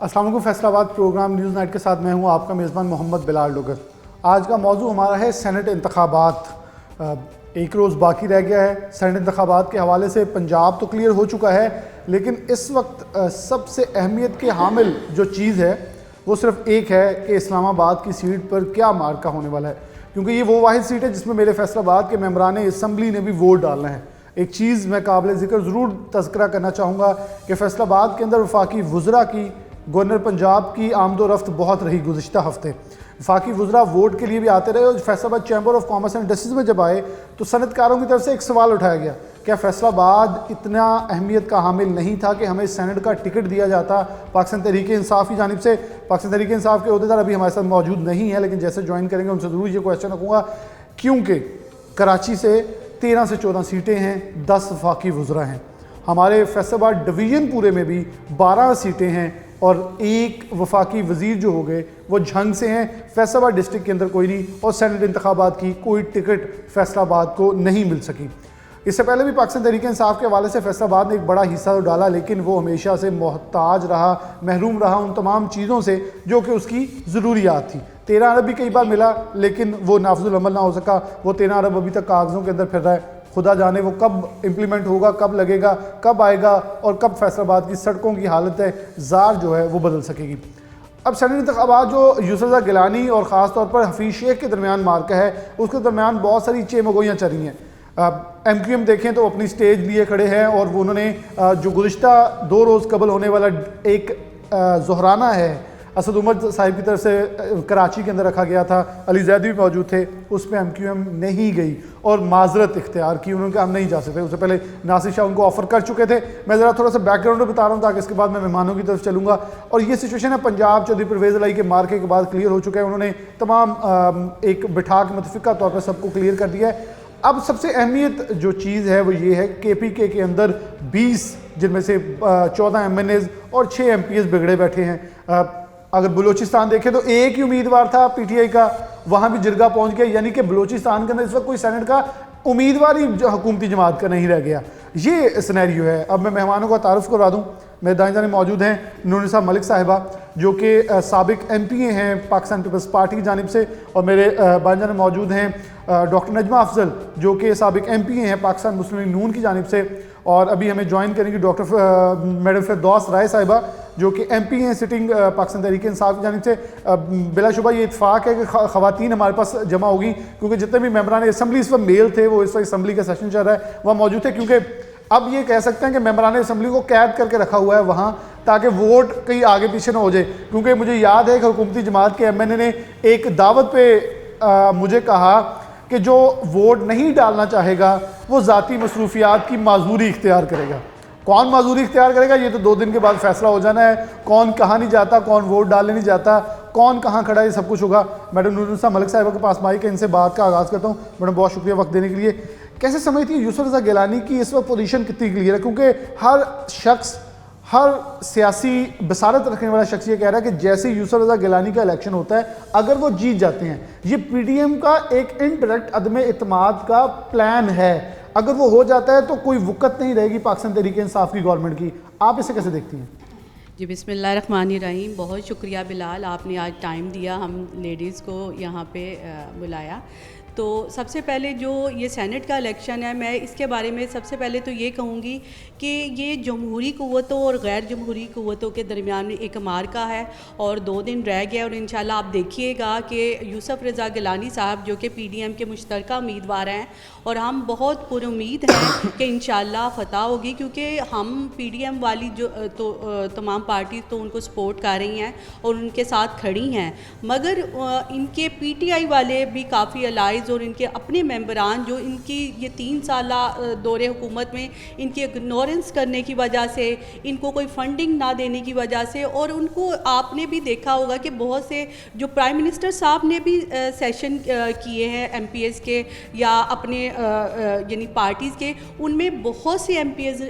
अस्सलाम वालेकुम। Faisalabad programme news night के साथ मैं हूं आपका मेज़बान मोहम्मद बिलाल डोगर। आज का मौजू हमारा है सेनेट इंतखाबात। एक रोज़ बाकी रह गया है। सेनेट इंतखाबात के हवाले से पंजाब तो क्लियर हो चुका है, लेकिन इस वक्त सबसे अहमियत के हामिल जो चीज़ है वो सिर्फ एक है कि इस्लामाबाद की सीट पर क्या मार्का होने वाला है, क्योंकि ये वो वाहिद सीट है जिसमें मेरे फैसलाबाद के मेम्बरान असम्बली ने भी वोट डालना है। एक चीज़ मैं काबिल ज़िक्र ज़रूर तज़किरा करना चाहूँगा कि फैसलाबाद के अंदर वफाकी वज़रा की, गवर्नर पंजाब की आमदो रफ्त बहुत रही। गुज़िश्ता हफ्ते वफाकी वज़रा वोट के लिए भी आते रहे और Faisalabad chamber of commerce and industries में जब आए तो सनतकारों की तरफ से एक सवाल उठाया गया, क्या फैसलाबाद इतना अहमियत का हामिल नहीं था कि हमें सेनेट का टिकट दिया जाता। पाकिस्तान तहरीक इंसाफ की जानिब से, पाकिस्तान तहरीक इंसाफ के अहदेदार अभी हमारे साथ मौजूद नहीं है, लेकिन जैसे ज्वाइन करेंगे उनसे ज़रूर ये क्वेश्चन रखूँगा, क्योंकि कराची से 13 से 14 सीटें हैं, 10 वफाकी वज़रा हैं। हमारे फैसलाबाद डिवीज़न पूरे में भी 12 सीटें हैं और एक वफाकी वज़ीर जो हो गए वो झंग से हैं। फैसलाबाद डिस्ट्रिक्ट के अंदर कोई नहीं और सेनेट इंतखाबात की कोई टिकट फैसलाबाद को नहीं मिल सकी। इससे पहले भी पाकिस्तान तहरीक इंसाफ के हवाले से फैसलाबाद ने एक बड़ा हिस्सा तो डाला, लेकिन वो हमेशा से मोहताज रहा, महरूम रहा उन तमाम चीज़ों से जो कि उसकी ज़रूरियात थी। 13 अरब भी कई बार मिला, लेकिन वो नाफिजुल अमल ना हो सका। वो 13 अरब अभी तक कागज़ों के अंदर फिर रहा है। खुदा जाने वो कब इम्प्लीमेंट होगा, कब लगेगा, कब आएगा और कब फैसलाबाद की सड़कों की हालत है ज़ार जो है वो बदल सकेगी। अब सेनेट इंतखाबात जो यूसुफ रज़ा गिलानी और ख़ास तौर पर हफीज़ शेख के दरमियान मार्का है, उसके दरमियान बहुत सारी चेमगोइयाँ चल रही हैं। MQM देखें तो अपनी स्टेज लिए खड़े हैं और वो उन्होंने जो गुज़िश्ता 2 रोज़ कबल होने वाला एक ज़ोहराना है असद उमर साहिब की तरफ से कराची के अंदर रखा गया था, अली ज़ैदी भी मौजूद थे, उसमें MQM नहीं गई और माजरत इख्तियार की। उन्होंने कहा हम नहीं जा सकते। उससे पहले नासिर शाह उनको ऑफ़र कर चुके थे। मैं ज़रा थोड़ा सा बैकग्राउंड बता रहा हूँ ताकि इसके बाद मैं मेहमानों की तरफ चलूँगा। और ये सिचुएशन है पंजाब चौधरी परवेज़ इलाही के मार्के के बाद क्लियर हो चुका है। उन्होंने तमाम एक बिठा के मुतफ़िका तौर पर सबको क्लियर कर दिया है। अब सबसे अहमियत जो चीज़ है वो ये है KPK के अंदर 20 जिनमें से 14 MNAs और 6 MPs बिगड़े बैठे हैं। अगर बलूचिस्तान देखें तो एक ही उम्मीदवार था PTI का, वहाँ भी जिरगा पहुँच गया, यानी कि बलूचिस्तान के अंदर इस वक्त कोई सेनेट का उम्मीदवार ही हुकूमती जमात का नहीं रह गया। ये सिनेरियो है। अब मैं मेहमानों का तारुफ करवा दूँ। मेरे दाएं जाने मौजूद हैं नूरनिसा मलिक साहिबा जो कि साबिक MPA हैं पाकिस्तान पीपल्स पार्टी की जानिब से, और मेरे बाएं जाने मौजूद हैं डॉक्टर नजमा अफजल जो कि साबिक MPA हैं पाकिस्तान मुस्लिम लीग नून की जानिब से, और अभी हमें ज्वाइन करेंगी डॉक्टर मैडम फिरदौस राय साहिबा जो कि MPA हैं सिटिंग पाकिस्तान तहरीक इंसाफ की जानिब से। बिलाशुबा ये इत्फाक है कि ख़वातीन हमारे पास जमा होगी, क्योंकि जितने भी मेम्बरान असम्बली इस वक्त मेल थे वो इस वक्त असम्बली का सेशन चल रहा है वहाँ मौजूद थे, क्योंकि अब ये कह सकते हैं कि मेम्बरान असम्बली को कैद करके रखा हुआ है वहाँ ताकि वोट कहीं आगे पीछे ना हो जाए। क्योंकि मुझे याद है कि हुकूमती जमात के MNA ने एक दावत पे मुझे कहा कि जो वोट नहीं डालना चाहेगा वो ज़ाती मसरूफियात की माजूरी इख्तियार करेगा। कौन माजूरी इख्तियार करेगा ये तो 2 दिन के बाद फैसला हो जाना है। कौन कहाँ नहीं जाता, कौन वोट डालने नहीं जाता, कौन कहाँ खड़ा है, ये सब कुछ होगा। मैडम नूरनिसा मलिक साहिबा के पास माइक है, इनसे बात का आगाज़ करता हूँ। मैडम बहुत शुक्रिया वक्त देने के लिए। कैसे समझती है यूसुफ रज़ा गिलानी की इस वक्त पोजीशन कितनी क्लियर है, क्योंकि हर शख्स, हर सियासी बसारत रखने वाला शख्स ये कह रहा है कि जैसे यूसुफ रज़ा गिलानी का इलेक्शन होता है अगर वो जीत जाते हैं, ये PDM का एक इनडायरेक्ट अदम इत्माद का प्लान है। अगर वो हो जाता है तो कोई वक़्त नहीं रहेगी पाकिस्तान तहरीक इंसाफ की गवर्नमेंट की। आप इसे कैसे देखती हैं? जी बिस्मिल्लाहिर्रहमानिर्रहीम। बहुत शुक्रिया बिलाल, आपने आज टाइम दिया, हम लेडीज़ को यहाँ पे बुलाया। तो सबसे पहले जो ये सेनेट का इलेक्शन है, मैं इसके बारे में सबसे पहले तो ये कहूँगी कि ये जमहूरी क़ुव्वतों और गैर जमहूरी क़ुव्वतों के दरमियान में एक मार्का है और 2 दिन रह गया, और इंशाल्लाह आप देखिएगा कि यूसुफ रज़ा गिलानी साहब जो कि PDM के मुश्तरका उम्मीदवार हैं और हम बहुत पुरुम्मीद हैं कि इंशाल्लाह फ़तह होगी, क्योंकि हम PDM वाली जो तमाम पार्टी तो उनको सपोर्ट कर रही हैं और उनके साथ खड़ी हैं, मगर इनके PTI वाले भी काफ़ी अलाइज और इनके अपने मेंबरान जो इनकी ये 3 साल दौरे हुकूमत में इनकी इग्नोरेंस करने की वजह से, इनको कोई फंडिंग ना देने की वजह से, और उनको आपने भी देखा होगा कि बहुत से जो प्राइम मिनिस्टर साहब ने भी सेशन किए हैं MPs के या अपने यानी पार्टीज़ के, उनमें बहुत से MPs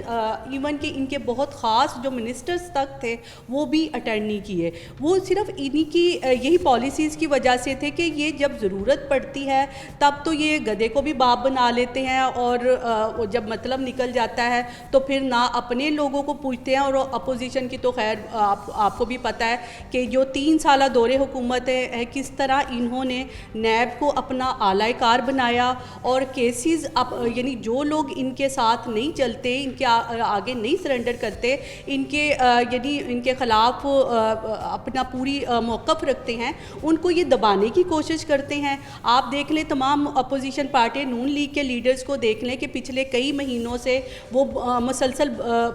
इवन कि इनके बहुत ख़ास जो मिनिस्टर्स तक थे वो भी अटेंड नहीं किए। वो सिर्फ इन्हीं की यही पॉलिसीज़ की वजह से थे कि ये जब ज़रूरत पड़ती है तब तो ये गधे को भी बाप बना लेते हैं और जब मतलब निकल जाता है तो फिर ना अपने लोगों को पूछते हैं। और अपोजिशन की तो खैर आपको भी पता है कि जो 3 साल दौरे हुकूमत है किस तरह इन्होंने नैब को अपना आला कार बनाया और केसेस यानी जो लोग इनके साथ नहीं चलते, इनके आगे नहीं सरेंडर करते, इनके यानी इनके ख़िलाफ़ अपना पूरी मौक़िफ़ रखते हैं, उनको ये दबाने की कोशिश करते हैं। आप देख लें तमाम अपोजिशन पार्टी नून लीग के लीडर्स को देख लें कि पिछले कई महीनों से वो मुसलसल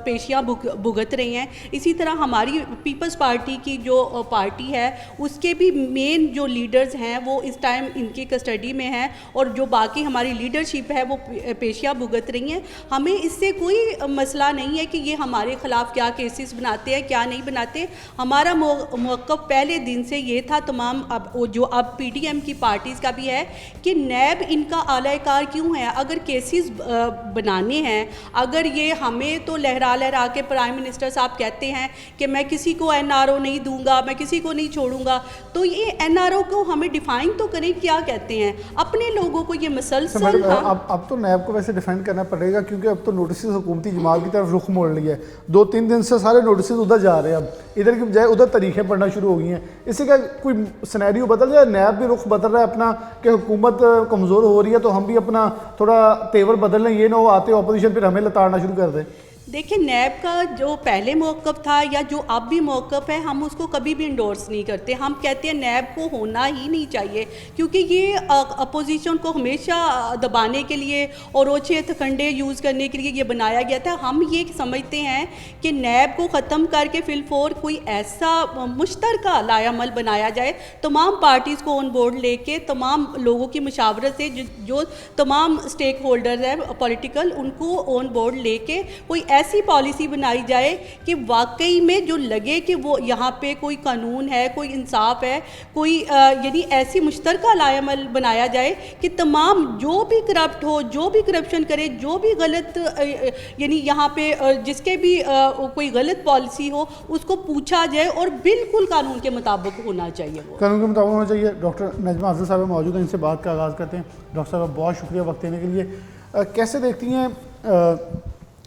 पेशियाँ भुगत रही हैं। इसी तरह हमारी पीपल्स पार्टी की जो पार्टी है उसके भी मेन जो लीडर्स हैं वो इस टाइम इनकी कस्टडी में हैं और जो बाकी हमारी लीडरशिप है वो पेशियाँ भुगत रही हैं। हमें इससे कोई मसला नहीं है कि ये हमारे ख़िलाफ़ क्या केसेस बनाते हैं क्या नहीं बनाते। हमारा मौक़िफ़ पहले दिन से ये था, तमाम अब PDM की पार्टीज़ का भी है कि नैब इनका आला कार क्यों है। अगर केसेस बनाने हैं, अगर ये हमें तो लहरा लहरा के प्राइम मिनिस्टर साहब कहते हैं कि मैं किसी को NRO नहीं दूंगा, मैं किसी को नहीं छोड़ूंगा, तो ये NRO को हमें डिफ़ाइन तो करें क्या कहते हैं। अपने लोगों को ये मसलसल अब तो नैब को वैसे डिफाइन करना पड़ेगा क्योंकि अब तो नोटिस हुकूमती जमात की तरफ रुख मोड़ लिया है। 2-3 दिन से सारे नोटिस उधर जा रहे हैं, अब इधर की बजाय उधर तरीक़ें पढ़ना शुरू हो गई हैं। इससे क्या कोई सिनेरियो बदल जाए, नैब भी रुख बदल रहा है अपना कि हुकूमत कमज़ोर हो रही है तो हम भी अपना थोड़ा तेवर बदल लें, ये ना हो आते अपोजिशन फिर हमें लताड़ना शुरू कर दें। देखिए नैब का जो पहले मौक़िफ़ था या जो अब भी मौक़िफ़ है हम उसको कभी भी इंडोर्स नहीं करते। हम कहते हैं नैब को होना ही नहीं चाहिए क्योंकि ये अपोजिशन को हमेशा दबाने के लिए और ओछे हथकंडे यूज़ करने के लिए ये बनाया गया था। हम ये समझते हैं कि नैब को ख़त्म करके फिलफोर कोई ऐसा मुश्तरका लायामल बनाया जाए, तमाम पार्टीज़ को ऑन बोर्ड लेके, तमाम लोगों की मशावरत से जो तमाम स्टेक होल्डर हैं पॉलिटिकल, उनको ऑन बोर्ड लेके कोई ऐसी पॉलिसी बनाई जाए कि वाकई में जो लगे कि वो यहाँ पे कोई कानून है, कोई इंसाफ है, कोई यानी ऐसी मुश्तरका लायामल बनाया जाए कि तमाम जो भी करप्ट हो, जो भी करप्शन करे, जो भी गलत यानी यहाँ पे जिसके भी कोई गलत पॉलिसी हो उसको पूछा जाए और बिल्कुल कानून के मुताबिक होना चाहिए, वो कानून के मुताबिक होना चाहिए। डॉक्टर नजमा अफजल साहब मौजूद हैं, इनसे बात का आगाज़ करते हैं। डॉक्टर साहब बहुत शुक्रिया वक्त देने के लिए। कैसे देखती हैं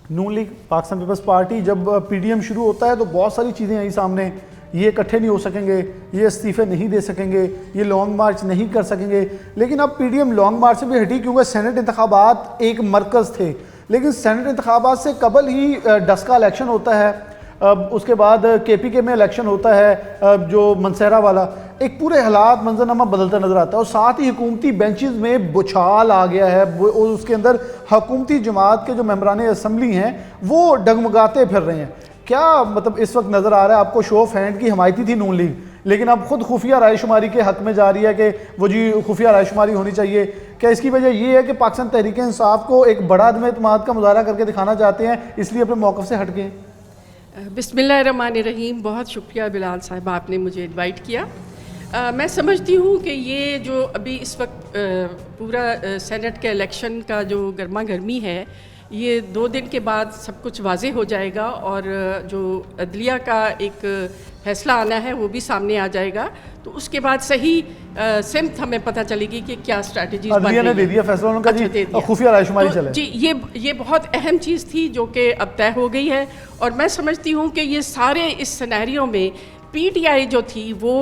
नून लीग पाकिस्तान पीपल्स पार्टी, जब PDM शुरू होता है तो बहुत सारी चीज़ें आई सामने, ये इकट्ठे नहीं हो सकेंगे, ये इस्तीफ़े नहीं दे सकेंगे, ये लॉन्ग मार्च नहीं कर सकेंगे, लेकिन अब PDM लॉन्ग मार्च से भी हटी क्योंकि सेनेट इंतखाबात एक मरकज़ थे। लेकिन सेनेट इंतखाबात से कबल ही डस का इलेक्शन होता है, उसके बाद KPK में इलेक्शन होता है जो मनसेरा वाला, एक पूरे हालात मंजरनामा बदलता नज़र आता है और साथ ही हुकूमती बेंचेस में बुछाल आ गया है और उसके अंदर हुकूमती जमात के जो मेंबरान असम्बली हैं वो डगमगाते फिर रहे हैं। क्या मतलब इस वक्त नज़र आ रहा है आपको शो ऑफ हैंड की हमायती थी नून लीग, लेकिन अब खुद खुफिया रायशुमारी के हक में जा रही है कि वो जी खुफिया रायशुमारी होनी चाहिए। क्या इसकी वजह ये है कि पाकिस्तान तहरीक इंसाफ को एक बड़ा अदम एतमाद का मुजाहरा करके दिखाना चाहते हैं, इसलिए अपने मौक़िफ़ से हट गए? बिस्मिल्लाहिर्रहमानिर्रहीम। बहुत शुक्रिया बिलाल साहब, आपने मुझे इनवाइट किया। मैं समझती हूँ कि ये जो अभी इस वक्त पूरा सेनेट के इलेक्शन का जो गर्मा गर्मी है, ये 2 दिन के बाद सब कुछ वाज़े हो जाएगा और जो अदलिया का एक फ़ैसला आना है वो भी सामने आ जाएगा। तो उसके बाद सही सिमत हमें पता चलेगी कि क्या स्ट्रैटेजी ने दे दिया फैसला उनका, अच्छा, जी खुफिया रायशुमारी चले जी। ये बहुत अहम चीज़ थी जो कि अब तय हो गई है और मैं समझती हूँ कि ये सारे इस सिनेरियो में PTI जो थी वो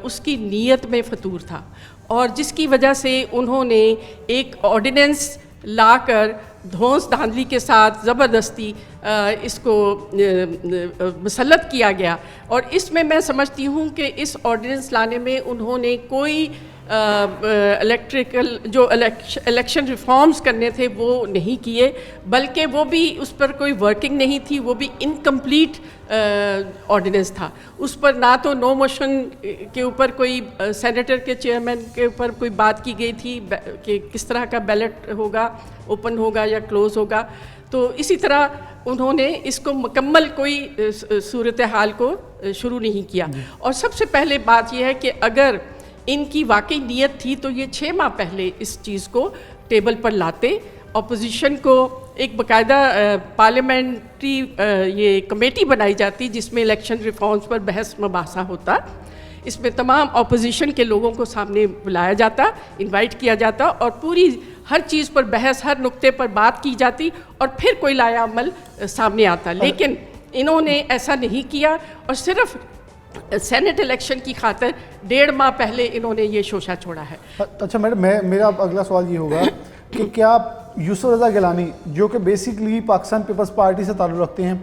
उसकी नीयत में फतूर था और जिसकी वजह से उन्होंने एक ऑर्डिनेंस लाकर धौंस धांधली के साथ ज़बरदस्ती इसको मुसल्लत किया गया। और इसमें मैं समझती हूँ कि इस ऑर्डिनेंस लाने में उन्होंने कोई जो इलेक्शन रिफॉर्म्स करने थे वो नहीं किए, बल्कि वो भी उस पर कोई वर्किंग नहीं थी, वो भी इनकम्प्लीट ऑर्डिनेंस था। उस पर ना तो नो मोशन के ऊपर कोई सेनेटर के चेयरमैन के ऊपर कोई बात की गई थी कि किस तरह का बैलेट होगा, ओपन होगा या क्लोज़ होगा। तो इसी तरह उन्होंने इसको मुकम्मल कोई सूरत हाल को शुरू नहीं किया। और सबसे पहले बात यह है कि अगर इनकी वाकई नीयत थी तो ये 6 माह पहले इस चीज़ को टेबल पर लाते, अपोजिशन को एक बाकायदा पार्लियामेंट्री ये कमेटी बनाई जाती जिसमें इलेक्शन रिफॉर्म्स पर बहस मुबासा होता। इसमें तमाम ऑपोजिशन के लोगों को सामने बुलाया जाता, इनवाइट किया जाता और पूरी हर चीज़ पर बहस, हर नुक्ते पर बात की जाती और फिर कोई लाया अमल सामने आता। लेकिन इन्होंने ऐसा नहीं किया और सिर्फ सेनेट इलेक्शन की खातिर 1.5 माह पहले इन्होंने ये शोशा छोड़ा है। अच्छा मैडम, मेरा अगला सवाल ये होगा कि क्या यूसुफ रज़ा गिलानी जो कि बेसिकली पाकिस्तान पीपल्स पार्टी से ताल्लुक़ रखते हैं,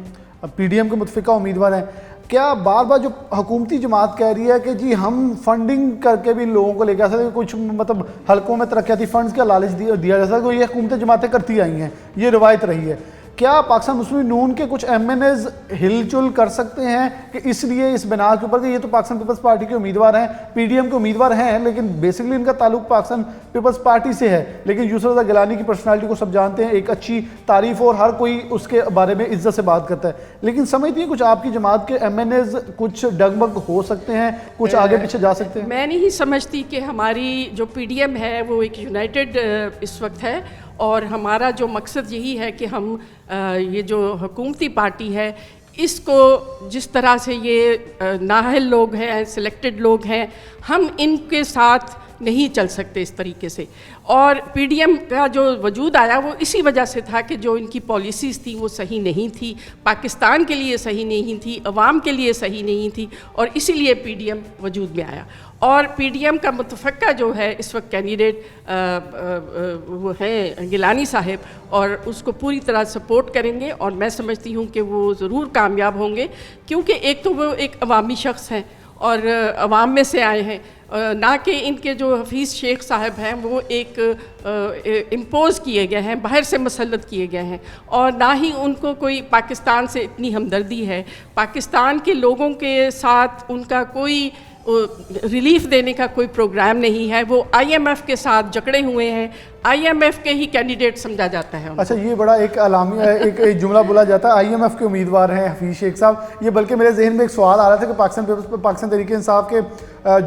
पीडीएम के मुतफ़िका उम्मीदवार हैं, क्या बार बार जो हुकूमती जमात कह रही है कि जी हम फंडिंग करके भी लोगों को लेकर आ सकते, कुछ मतलब हलकों में तरक्याती फंड्स का लालच दिया जा सकता है, ये हुकूमती जमातें करती आई हैं, ये रवायत रही है, क्या पाकिस्तान मुस्लिम नून के कुछ एमएनएज हिलचुल कर सकते हैं कि इसलिए इस बिना के ऊपर कि ये तो पाकिस्तान पीपल्स पार्टी के उम्मीदवार हैं, पीडीएम के उम्मीदवार हैं, लेकिन बेसिकली इनका ताल्लुक पाकिस्तान पीपल्स पार्टी से है, लेकिन यूसुफ रज़ा गिलानी की पर्सनालिटी को सब जानते हैं, एक अच्छी तारीफ और हर कोई उसके बारे में इज्जत से बात करता है, लेकिन समझती है कुछ आपकी जमात के एमएनएज कुछ डगमग हो सकते हैं, कुछ आगे पीछे जा सकते हैं? मैं नहीं समझती कि हमारी जो पीडीएम है वो एक यूनाइटेड इस वक्त है और हमारा जो मकसद यही है कि हम ये जो हुकूमती पार्टी है इसको जिस तरह से ये नाअहल लोग हैं, सिलेक्टेड लोग हैं, हम इनके साथ नहीं चल सकते इस तरीके से। और पीडीएम का जो वजूद आया वो इसी वजह से था कि जो इनकी पॉलिसीज़ थी वो सही नहीं थी, पाकिस्तान के लिए सही नहीं थी, अवाम के लिए सही नहीं थी और इसीलिए पीडीएम वजूद में आया। और पीडीएम का मुतफ़क्का जो है इस वक्त कैंडिडेट वो है गिलानी साहब और उसको पूरी तरह सपोर्ट करेंगे और मैं समझती हूँ कि वो ज़रूर कामयाब होंगे, क्योंकि एक तो वो एक अवामी शख्स हैं और अवाम में से आए हैं, ना कि इनके जो हफीज़ शेख साहब हैं वो एक इम्पोज़ किए गए हैं, बाहर से मसलत किए गए हैं और ना ही उनको कोई पाकिस्तान से इतनी हमदर्दी है। पाकिस्तान के लोगों के साथ उनका कोई रिलीफ देने का कोई प्रोग्राम नहीं है, वो आईएमएफ के साथ जकड़े हुए हैं, आईएमएफ के ही कैंडिडेट समझा जाता है उनको। अच्छा, ये बड़ा एक अलामी एक जुमला बोला जाता है, आईएमएफ के उम्मीदवार हैं हफीज़ शेख साहब, ये बल्कि मेरे जहन में एक सवाल आ रहा था कि पाकिस्तान तहरीक इंसाफ के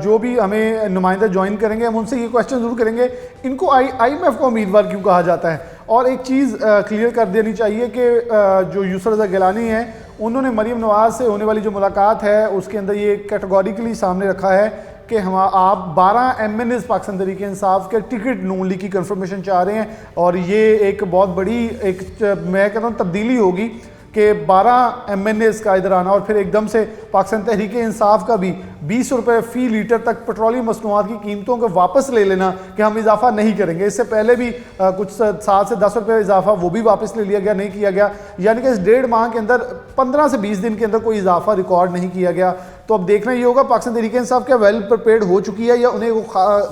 जो भी हमें नुमाइंदा ज्वाइन करेंगे हम उनसे ये क्वेश्चन ज़रूर करेंगे, इनको आईएमएफ का उम्मीदवार क्यों कहा जाता है। और एक चीज़ क्लियर कर देनी चाहिए कि जो यूसुफ रज़ा गिलानी हैं उन्होंने मरीम नवाज़ से होने वाली जो मुलाकात है उसके अंदर ये कैटेगोरिकली सामने रखा है कि हम आप 12 एमएनएज़ पाकिस्तान तहरीक इंसाफ के टिकट नून लीग की कंफर्मेशन चाह रहे हैं और ये एक बहुत बड़ी एक मैं कहता हूँ तब्दीली होगी कि 12 एमएनएज़ का इधर आना और फिर एकदम से पाकिस्तान तहरीक इंसाफ का भी 20 रुपये फ़ी लीटर तक पेट्रोलियम मसनूआत की कीमतों को वापस ले लेना कि हम इजाफा नहीं करेंगे। इससे पहले भी कुछ 7 से 10 रुपये इजाफा वो भी वापस ले लिया गया, नहीं किया गया, यानी कि इस 1.5 माह के अंदर 15 से 20 दिन के अंदर कोई इजाफा रिकॉर्ड नहीं किया गया। तो अब देखना ये होगा पाकिस्तान तहरीक इंसाफ क्या वेल प्रिपेयर्ड हो चुकी है या उन्हें वो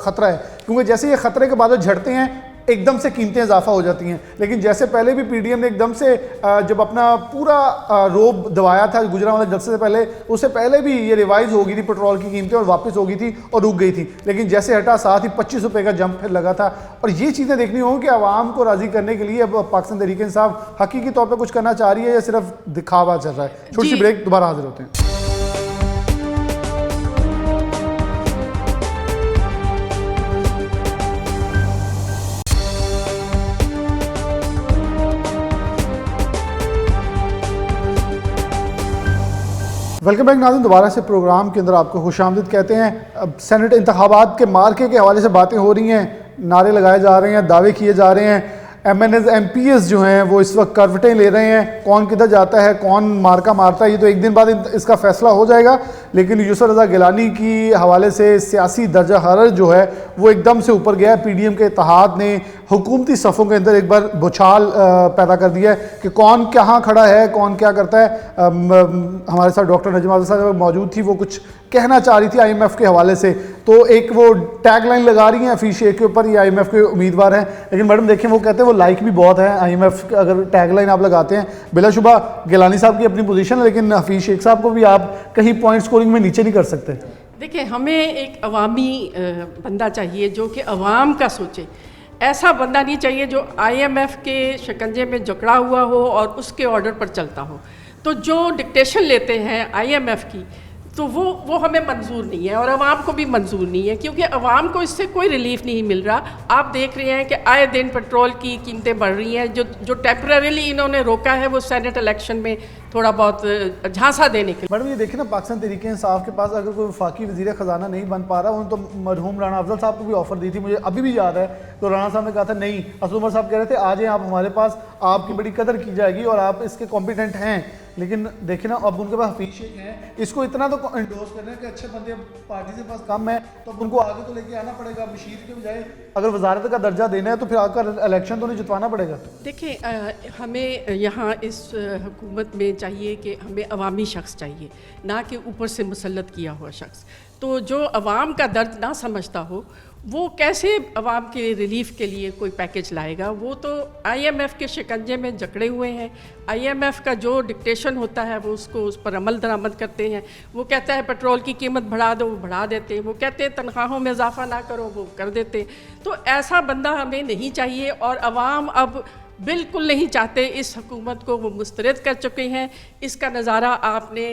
खतरा है, क्योंकि जैसे ये खतरे के बाद झड़ते हैं एकदम से कीमतें इजाफा हो जाती हैं। लेकिन जैसे पहले भी पीडीएम ने एकदम से जब अपना पूरा रोब दबाया था गुजरांवाला जलसे से पहले, उससे पहले भी ये रिवाइज हो गई थी पेट्रोल की कीमतें और वापस हो गई थी और रुक गई थी, लेकिन जैसे हटा साथ ही 25 रुपये का जंप फिर लगा था। और ये चीज़ें देखनी होंगी कि आवाम को राज़ी करने के लिए अब पाकिस्तान तहरीक इंसाफ हकीकी तौर पर कुछ करना चाह रही है या सिर्फ दिखावा चल रहा है। छोटी सी ब्रेक, दोबारा हाजिर होते हैं। वेलकम बैक नाज़रीन, दोबारा से प्रोग्राम के अंदर आपको खुशामदीद कहते हैं। अब सेनेट इंतखाबात के मार्के के हवाले से बातें हो रही हैं, नारे लगाए जा रहे हैं, दावे किए जा रहे हैं, एमएनएज़ एमपीएस जो हैं वो इस वक्त करवटें ले रहे हैं, कौन किधर जाता है, कौन मार्का मारता है, ये तो एक दिन बाद इसका फैसला हो जाएगा। लेकिन यूसुफ रज़ा गिलानी की हवाले से सियासी दर्जा हरारत जो है वो एकदम से ऊपर गया है। पीडीएम के इत्तेहाद ने हुकूमती सफ़ों के अंदर एक बार बुछाल पैदा कर दिया है कि कौन कहाँ खड़ा है, कौन क्या करता है। हमारे साथ डॉक्टर नजमा साहब मौजूद थी, वो कुछ कहना चाह रही थी आईएमएफ के हवाले से, तो एक वो टैग लाइन लगा रही हैं हफीज़ शेख के ऊपर, ये आईएमएफ के उम्मीदवार हैं। लेकिन मैडम देखें, वो कहते हैं वो लाइक भी बहुत है आईएमएफ, अगर टैग लाइन आप लगाते हैं बिलाशुबा गिलानी साहब की अपनी पोजीशन है, लेकिन हफीज़ शेख साहब को भी आप कहीं पॉइंट स्कोरिंग में नीचे नहीं कर सकते। देखिए, हमें एक अवामी बंदा चाहिए जो कि अवाम का सोचे। ऐसा बंदा नहीं चाहिए जो आईएमएफ के शिकंजे में जकड़ा हुआ हो और उसके ऑर्डर पर चलता हो। तो जो डिक्टेशन लेते हैं आईएमएफ की, तो वो हमें मंजूर नहीं है और अवाम को भी मंजूर नहीं है, क्योंकि अवाम को इससे कोई रिलीफ नहीं मिल रहा। आप देख रहे हैं कि आए दिन पेट्रोल की कीमतें बढ़ रही हैं। जो टेम्परेरीली इन्होंने रोका है वो सेनेट इलेक्शन में थोड़ा बहुत झांसा देने के लिए। मैडम ये देखिए ना, पाकिस्तान तहरीक इंसाफ के पास अगर कोई वफाकी वज़ीर ख़जाना नहीं बन पा रहा, उन्होंने तो मरहूम राना अफजल साहब को भी ऑफ़र दी थी, मुझे अभी भी याद है। तो राना साहब ने कहा था नहीं, असद उमर साहब कह रहे थे आ जाएं आप हमारे पास, आपकी बड़ी कदर की जाएगी और आप इसके कॉम्पिटेंट हैं। लेकिन देखिए ना, अब उनके पास हफीज शेख हैं, इसको इतना तो इंडोर्स कर रहे हैं कि अच्छे बंदे पार्टी से पास कम है, तो अब उनको आगे तो लेके आना पड़ेगा। बशीर के बजाय अगर वजारत का दर्जा देना है तो फिर आकर इलेक्शन तो नहीं जितवाना पड़ेगा। देखिए हमें यहाँ इस हुकूमत में चाहिए कि हमें अवामी शख्स चाहिए, ना कि ऊपर से मुसल्लत किया हुआ शख्स। तो जो अवाम का दर्द ना समझता हो वो कैसे अवाम के रिलीफ के लिए कोई पैकेज लाएगा। वो तो IMF के शिकंजे में जकड़े हुए हैं। IMF का जो डिक्टेशन होता है वो उसको उस पर अमल दरामद करते हैं। वो कहता है पेट्रोल की कीमत बढ़ा दो, वो बढ़ा देते हैं। वो कहते हैं तनख्वाहों में इजाफा ना करो, वो कर देते। तो ऐसा बंदा हमें नहीं चाहिए और अवाम अब बिल्कुल नहीं चाहते इस हुकूमत को, वो मुस्तरद कर चुके हैं। इसका नज़ारा आपने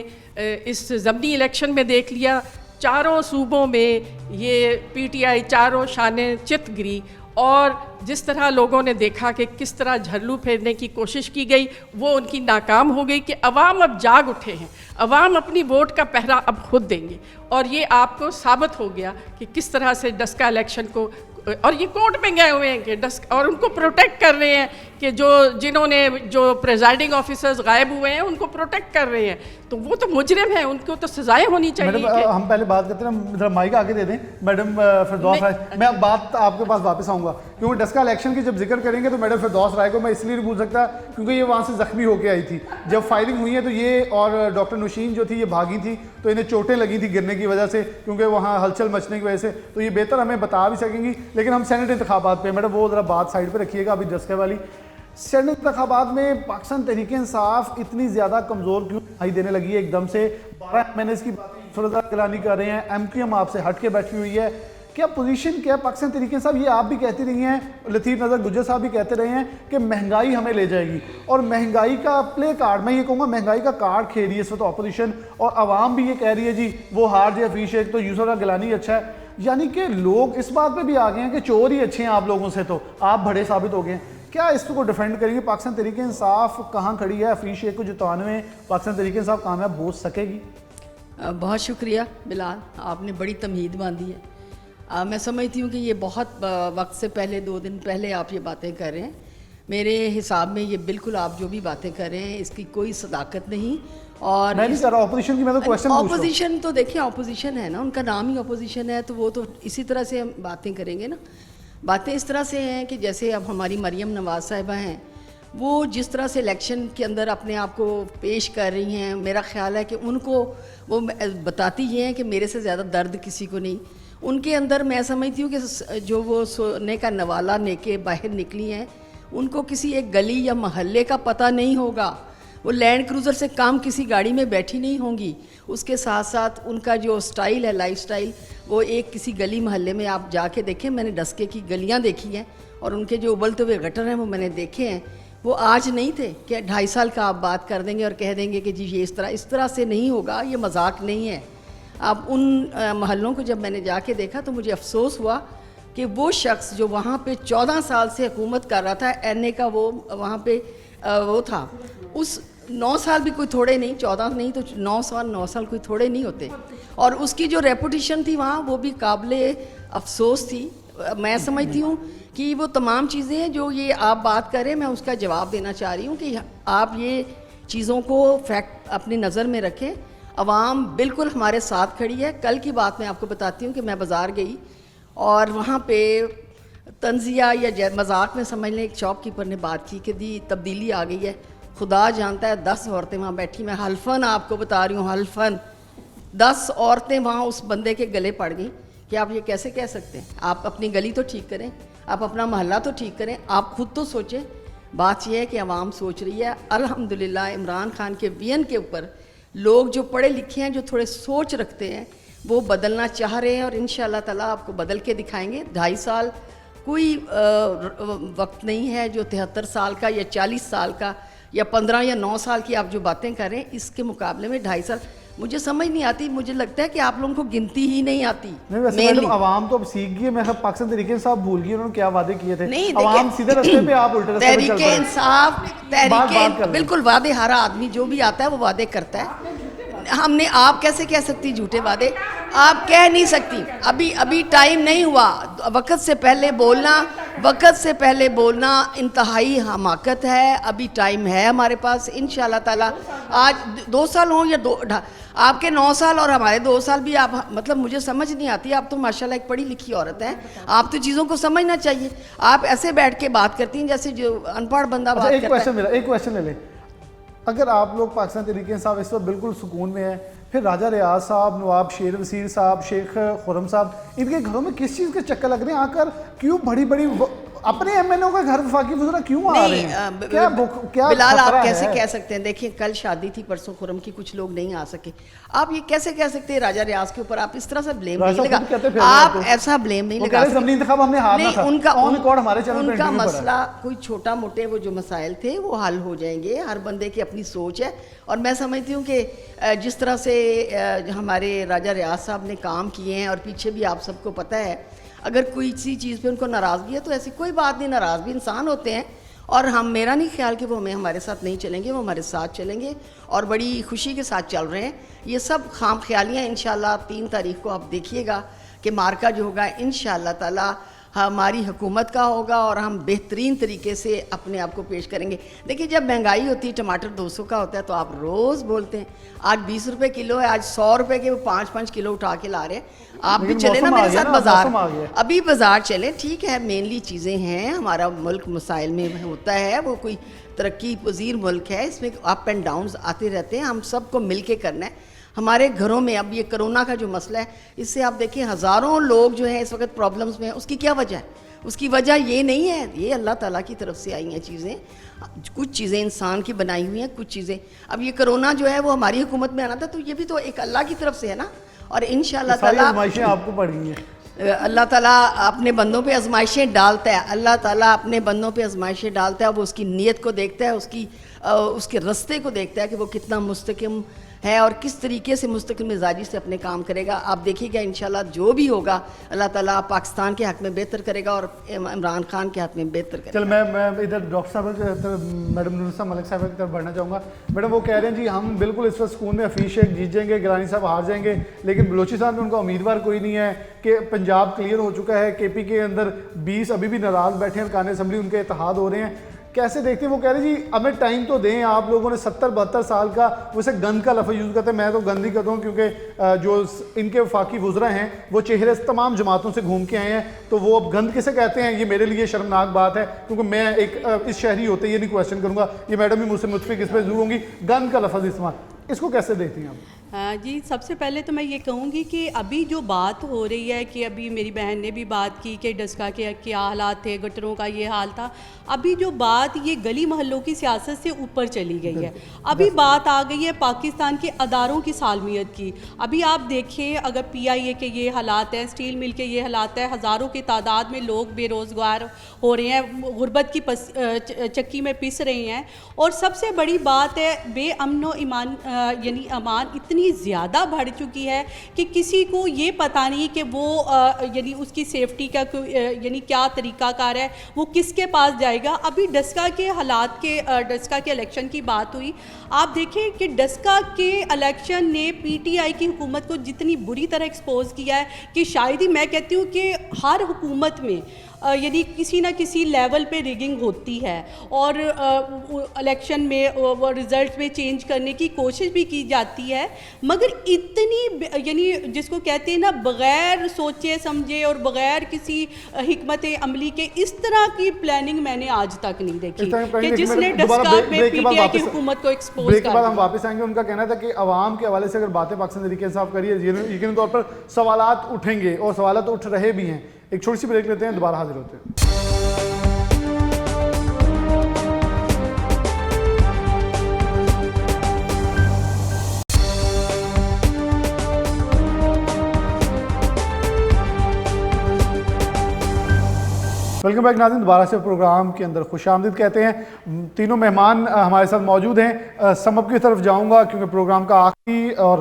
इस ज़मनी इलेक्शन में देख लिया। चारों सूबों में ये PTI चारों शानें चित गिरी और जिस तरह लोगों ने देखा कि किस तरह झल्लू फेरने की कोशिश की गई वो उनकी नाकाम हो गई कि अवाम अब जाग उठे हैं, अवाम अपनी वोट का पहरा अब खुद देंगे। और ये आपको साबित हो गया कि किस तरह से डस्का इलेक्शन को, और ये कोर्ट में गए हुए हैं कि डस्क, और उनको प्रोटेक्ट कर रहे हैं कि जिन्होंने जो प्रेजाइडिंग ऑफिसर्स गायब हुए हैं उनको प्रोटेक्ट कर रहे हैं। तो वो तो मुजरिम है, उनको तो सजाएं होनी चाहिए। मैडम हम पहले बात करते हैं ना, माइक आगे दे दें मैडम फिरदौस राय। मैं अब बात आपके पास वापस आऊँगा क्योंकि डस्का इलेक्शन की जब जिक्र करेंगे तो मैडम फिरदौस राय को मैं इसलिए नहीं भूल सकता क्योंकि ये वहाँ से ज़ख्मी होकर आई थी। जब फायरिंग हुई है तो ये और डॉक्टर नौशीन जो थी ये भागी थी, तो इन्हें चोटें लगी थी गिरने की वजह से, क्योंकि वहाँ हलचल मचने की वजह से। तो ये बेहतर हमें बता भी सकेंगी। लेकिन हम सेनेट इंतखाबात पे मैडम वो ज़रा बात साइड पे रखिएगा अभी डस्के वाली। सेनेट इंतखाबात में पाकिस्तान तहरीक इंसाफ इतनी ज़्यादा कमज़ोर क्यों दिखाई देने लगी है एकदम से? 12 MNAs की बातें फरजा गिलानी कर रहे हैं, MQM आपसे हट के बैठी हुई है। क्या पोजीशन क्या पाकिस्तान तहरीक इंसाफ, ये आप भी कहती रही हैं, लतीफ़ नज़र गुज्जर साहब भी कहते रहे हैं कि महंगाई हमें ले जाएगी, और महंगाई का प्ले कार्ड, मैं ये कहूँगा महंगाई का कार्ड खेल रही है इस वक्त अपोजिशन, और आवाम भी ये कह रही है जी वो हार जाए हफीज शेख तो यूसुफ गिलानी अच्छा है। यानी कि लोग इस बात पे भी आ गए हैं कि चोर ही अच्छे हैं आप लोगों से, तो आप बड़े साबित हो गए हैं। क्या इसको डिफेंड करेंगे? पाकिस्तान तहरीक इंसाफ कहाँ खड़ी है? हफीज शेख को जितवाने में पाकिस्तान तहरीक इंसाफ कामयाब हो सकेगी? बहुत शुक्रिया बिलाल, आपने बड़ी तमहीद बांधी है। मैं समझती हूँ कि ये बहुत वक्त से पहले, 2 दिन पहले आप ये बातें कर रहे हैं। मेरे हिसाब में ये बिल्कुल आप जो भी बातें कर रहे हैं इसकी कोई सदाकत नहीं। और मैं नहीं कर रहा ऑपोजिशन की, मैं तो क्वेश्चन पूछ रहा हूं। ऑपोजिशन तो देखिए, ऑपोजिशन है ना, उनका नाम ही ऑपोजिशन है, तो वो तो इसी तरह से हम बातें करेंगे ना। बातें इस तरह से हैं कि जैसे अब हमारी मरियम नवाज साहिबा हैं, वो जिस तरह से इलेक्शन के अंदर अपने आप को पेश कर रही हैं, मेरा ख्याल है कि उनको वो बताती ही हैं कि मेरे से ज़्यादा दर्द किसी को नहीं। उनके अंदर मैं समझती हूँ कि जो वो सोने का नवाला लेके बाहर निकली हैं, उनको किसी एक गली या मोहल्ले का पता नहीं होगा। वो लैंड क्रूज़र से कम किसी गाड़ी में बैठी नहीं होंगी। उसके साथ साथ उनका जो स्टाइल है, लाइफ स्टाइल, वो एक किसी गली मोहल्ले में आप जाके देखें, मैंने डस्के की गलियाँ देखी हैं और उनके जो उबलते हुए गटर हैं वो मैंने देखे हैं। वो आज नहीं थे कि 2.5 साल का आप बात कर देंगे और कह देंगे कि जी ये इस तरह से नहीं होगा, ये मजाक नहीं है। अब उन महलों को जब मैंने जाके देखा तो मुझे अफसोस हुआ कि वो शख्स जो वहाँ पे 14 साल से हुकूमत कर रहा था, NA का वो वहाँ पे वो था, उस 9 साल भी कोई थोड़े नहीं, 14 नहीं तो 9 साल कोई थोड़े नहीं होते। और उसकी जो रेपुटेशन थी वहाँ, वो भी काबिले अफसोस थी। मैं समझती हूँ कि वो तमाम चीज़ें जो ये आप बात करें, मैं उसका जवाब देना चाह रही हूँ कि आप ये चीज़ों को फैक्ट अपनी नज़र में रखें। अवाम बिल्कुल हमारे साथ खड़ी है। कल की बात मैं आपको बताती हूँ कि मैं बाज़ार गई और वहाँ पे तंजिया या मजाक में समझ लें, एक शॉपकीपर ने बात की कि दी तब्दीली आ गई है। खुदा जानता है 10 औरतें वहाँ बैठी, मैं हल्फन आपको बता रही हूँ, हल्फन 10 औरतें वहाँ उस बंदे के गले पड़ गई कि आप ये कैसे कह सकते हैं? आप अपनी गली तो ठीक करें, आप अपना मोहल्ला तो ठीक करें, आप खुद तो सोचें। बात यह है कि आवाम सोच रही है। अल्हम्दुलिल्लाह इमरान खान के विजन के ऊपर लोग जो पढ़े लिखे हैं, जो थोड़े सोच रखते हैं, वो बदलना चाह रहे हैं और इंशाअल्लाह ताला आपको बदल के दिखाएंगे। 2.5 साल कोई वक्त नहीं है जो 73 साल का या 40 साल का या 15 या 9 साल की आप जो बातें करें, इसके मुकाबले में 2.5 साल मुझे समझ नहीं आती, मुझे लगता है कि आप लोगों को गिनती ही नहीं आती। नहीं वैसे Mainly। मैडम आवाम तो अब सीख गई है। मैं सब पाकिस्तान तरीके साहब भूल गई उन्होंने क्या वादे किए थे। नहीं आवाम सीधे रास्ते पे, आप उल्टे रास्ते पे चल तहरीके पड़े। इंसाफ बात कर तहरीके लें। बिल्कुल वादे, हर आदमी जो भी आता है वो वादे करता है। हमने, आप कैसे कह सकती झूठे वादे, आप कह नहीं सकती। अभी टाइम नहीं हुआ, वक्त से पहले बोलना, वक्त से पहले बोलना इंतहाई हमाकत है। अभी टाइम है हमारे पास, इंशाल्लाह ताला। आज 2 साल हों या आपके 9 साल और हमारे 2 साल भी, आप मतलब मुझे समझ नहीं आती। आप तो माशाल्लाह एक पढ़ी लिखी औरत हैं, आप तो चीज़ों को समझना चाहिए। आप ऐसे बैठ के बात करती हैं जैसे जो अनपढ़ बंदा बात एक करता क्वेश्चन है। मेरा, एक क्वेश्चन ले ले। अगर आप लोग पाकिस्तान तरीके साहब इस वक्त बिल्कुल सुकून में हैं, फिर राजा रियाज साहब, नवाब शेर वसीर साहब, शेख खुरम साहब, इनके घरों में किस चीज़ के चक्कर लग रहे हैं? आकर क्यों बड़ी बड़ी अपने एमएनओ का घर वफाकी वज़रा क्यों आ रहे हैं? क्या बिलाल, आप खतरा कैसे है? कह सकते हैं? देखिए कल शादी थी, परसों खुरम की, कुछ लोग नहीं आ सके। आप ये कैसे कह सकते हैं राजा रियाज के ऊपर? आप इस तरह से ब्लेम नहीं लगा, आप ऐसा ब्लेम नहीं लगा सकते। ज़मीनी इंतखाब हमने हारना था, उनका हमारे चैनल पे उनका इंटरव्यू पड़ा। मसला कोई छोटा मोटे वो जो मसाइल थे वो हल हो जाएंगे। हर बंदे की अपनी सोच है, और मैं समझती हूँ कि जिस तरह से हमारे राजा रियाज साहब ने काम किए हैं, और पीछे भी आप सबको पता है, अगर कोई सी चीज़ पे उनको नाराज़गी है तो ऐसी कोई बात नहीं, नाराज़ भी इंसान होते हैं। और मेरा नहीं ख्याल कि वो हमारे साथ नहीं चलेंगे, वो हमारे साथ चलेंगे और बड़ी खुशी के साथ चल रहे हैं। ये सब खाम ख्यालियाँ। इंशाल्लाह 3 तारीख को आप देखिएगा कि मार्का जो होगा इंशाल्लाह ताला हमारी हुकूमत का होगा, और हम बेहतरीन तरीके से अपने आप को पेश करेंगे। देखिए जब महंगाई होती है, टमाटर 200 का होता है तो आप रोज़ बोलते हैं, आज 20 रुपये किलो है, आज 100 रुपये के वो 5-5 किलो उठा के ला रहे हैं। आप भी चले ना मेरे साथ बाजार, अभी बाजार चले, ठीक है। मेनली चीज़ें हैं, हमारा मुल्क मसाइल में होता है, वो कोई तरक्की पजीर मुल्क है, इसमें अप एंड डाउन्स आते रहते हैं। हम सबको मिल के करना है। हमारे घरों में अब ये कोरोना का जो मसला है, इससे आप देखिए हज़ारों लोग जो हैं इस वक्त प्रॉब्लम्स में हैं। उसकी क्या वजह है? उसकी वजह ये नहीं है, ये अल्लाह ताला की तरफ से आई हैं चीज़ें। कुछ चीज़ें इंसान की बनाई हुई हैं, कुछ चीज़ें, अब ये कोरोना जो है वो हमारी हुकूमत में आना था, तो ये भी तो एक अल्लाह की तरफ से है ना। और इंशाअल्लाह ताला आज़माइशें आपको पड़ी हैं। अल्लाह ताला अपने बंदों पे आजमाइशें डालता है। अल्लाह ताला अपने बंदों पे आजमाइशें डालता है। वो उसकी नीयत को देखता है, उसके रास्ते को देखता है कि वो कितना मुस्तकिम है और किस तरीके से मुस्तकिल मिजाजी से अपने काम करेगा। आप देखिएगा इंशाल्लाह जो भी होगा अल्लाह ताला पाकिस्तान के हक़ में बेहतर करेगा और इमरान खान के हक़ में बेहतर करेगा। चल मैं इधर डॉक्टर साहब की तरफ, मैडम नुरुन्निसा मलिक साहब की तरफ बढ़ना चाहूँगा। मैडम वो कह रहे हैं जी हम बिल्कुल इस वक्त स्कूल में हफीज़ शेख जीत जाएंगे, गिलानी साहब हार जाएंगे, लेकिन बलोचिस्तान में उनका उम्मीदवार कोई नहीं है। कि पंजाब क्लियर हो चुका है, KP के अंदर 20 अभी भी नाराज़ बैठे हैं, अरकान असम्बली उनके इत्तेहाद हो रहे हैं। कैसे देखते हैं? वो कह रहे जी हमें टाइम तो दें, आप लोगों ने 70-72 साल का, वैसे गंद का लफ्ज़ यूज़ करते हैं, मैं तो गंद ही करता हूँ क्योंकि जो इनके वफाकी वज़रा हैं वो चेहरे तमाम जमातों से घूम के आए हैं, तो वो अब गंद किसे कहते हैं ये मेरे लिए शर्मनाक बात है, क्योंकि मैं एक इस शहरी होते ये नहीं क्वेश्चन करूँगा, ये मैडम भी मुझसे मुतफिक इस पर जरूर होंगी। गंद का लफ्ज़ इस्तेमाल, इसको कैसे देखती हैं आप? जी सबसे पहले तो मैं ये कहूँगी कि अभी जो बात हो रही है कि अभी मेरी बहन ने भी बात की कि डस्का के क्या हालात थे, गटरों का ये हाल था। अभी जो बात ये गली मोहल्लों की सियासत से ऊपर चली गई है। अभी बात आ गई है पाकिस्तान के अदारों की सालमियत की। अभी आप देखिए अगर PIA के ये हालात हैं, स्टील मिल के ये हालात है, हज़ारों की तादाद में लोग बेरोज़गार हो रहे हैं, गुर्बत की चक्की में पिस रहे हैं। और सबसे बड़ी बात है बेअमन व ईमान यानी अमान इतनी ज़्यादा बढ़ चुकी है कि किसी को ये पता नहीं कि वो यानी उसकी सेफ्टी का यानी क्या तरीक़ाकार है, वो किसके पास जाएगा। अभी डस्का के हालात के डस्का के इलेक्शन की बात हुई, आप देखें कि डस्का के इलेक्शन ने PTI की हुकूमत को जितनी बुरी तरह एक्सपोज किया है कि शायद ही मैं कहती हूँ कि हर हुकूमत में यदि किसी न किसी लेवल पे रिगिंग होती है और इलेक्शन में वो रिज़ल्ट में चेंज करने की कोशिश भी की जाती है, मगर इतनी यानी जिसको कहते हैं ना बग़ैर सोचे समझे और बग़ैर किसी हिकमत अमली के इस तरह की प्लानिंग मैंने आज तक नहीं देखी कि जिसने डस्का में PTI की हुकूमत को एक्सपोज ब्रेक के बाद हम वापस आएंगे। उनका कहना था कि आवाम के हवाले से अगर बातें पाकिस्तान तरीके से आप करिए यकीनी तौर पर सवालात उठेंगे और सवालात उठ रहे भी हैं। एक छोटी सी ब्रेक लेते हैं, दोबारा हाजिर होते हैं। वेलकम बैक नाज़रीन, दोबारा से प्रोग्राम के अंदर खुशामदीद कहते हैं। तीनों मेहमान हमारे साथ मौजूद हैं। समअप की तरफ जाऊंगा क्योंकि प्रोग्राम का आखिरी और